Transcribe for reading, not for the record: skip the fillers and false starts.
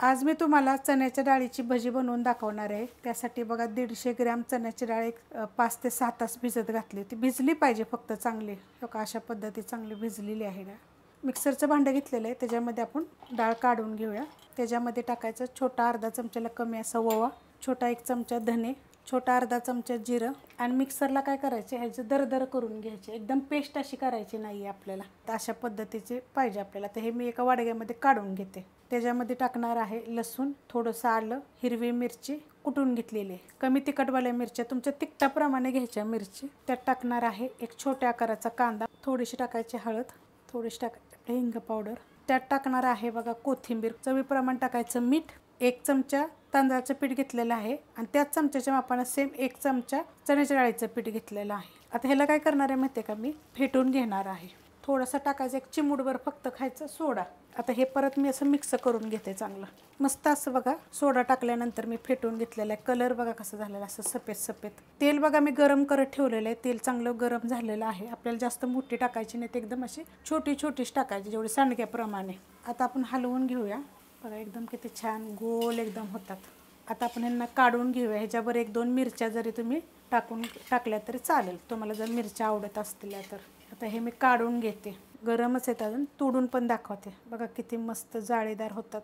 आज मी तुम्हाला चण्याच्या डाळीची भजी बनवून दाखवणार आहे। त्यासाठी बघा 150 ग्रॅम चण्याची डाळ 5 ते 6 तास भिजत घातली। ती भिजली पाहिजे फक्त चांगली। बघा अशा पद्धती चांगली भिजलेली आहे डाळ। मिक्सरचं भांडं घेतलेलं आहे, त्याच्यामध्ये आपण डाळ काढून घेऊया। त्याच्यामध्ये टाकायचं छोटा अर्धा चमच्याला कमी असा ओवा, छोटा 1 चमचा धने, छोटा अर्धा चमचा जिरं आणि मिक्सरला काय करायचे ह्याचं दरदर करून घ्यायचे। एकदम पेस्ट अशी करायची नाही आपल्याला, तर अशा पद्धतीचे पाहिजे आपल्याला। तर हे मी एका वाडग्यामध्ये काढून घेते। त्याच्यामध्ये टाकणार आहे लसूण, थोडंसं आलं, हिरवी मिरची कुटून घेतलेली आहे। कमी तिखटवाल्या मिरच्या तुमच्या तिखटाप्रमाणे घ्यायच्या मिरची। त्यात टाकणार आहे एक छोट्या आकाराचा कांदा, थोडीशी टाकायची हळद, थोडीशी टाकायची हिंग पावडर। त्यात टाकणार आहे बघा कोथिंबीर, चवीप्रमाणे टाकायचं मीठ, 1 चमचा तांदळाचं पीठ घेतलेलं आहे आणि त्याच चमच्याच्या मापाने सेम 1 चमचा चण्याच्या डाळीचं पीठ घेतलेलं आहे। आता ह्याला काय करणार आहे माहिती आहे का, मी फेटून घेणार आहे। थोडंसं टाकायचं 1 चिमूटभर फक्त खायचं सोडा। आता हे परत मी असं मिक्स करून घेते चांगलं मस्त असं। बघा सोडा टाकल्यानंतर मी फेटून घेतलेला आहे। कलर बघा कसं झालेला असं सफेद सफेद। तेल बघा मी गरम करत ठेवलेलं आहे, तेल चांगलं गरम झालेलं आहे। आपल्याला जास्त मोठी टाकायची नाही, एकदम अशी छोटी छोटीच टाकायची जेवढी सांडग्याप्रमाणे। आता आपण हलवून घेऊया। बघा एकदम किती छान गोल एकदम होतात। आता आपण ह्यांना काढून घेऊया। ह्याच्यावर 1-2 मिरच्या जरी तुम्ही टाकल्या तरी चालेल, तुम्हाला जर मिरच्या आवडत असतील तर। आता हे मी काढून घेते, गरमच आहेत अजून, तोडून पण दाखवते। बघा किती मस्त जाळीदार होतात।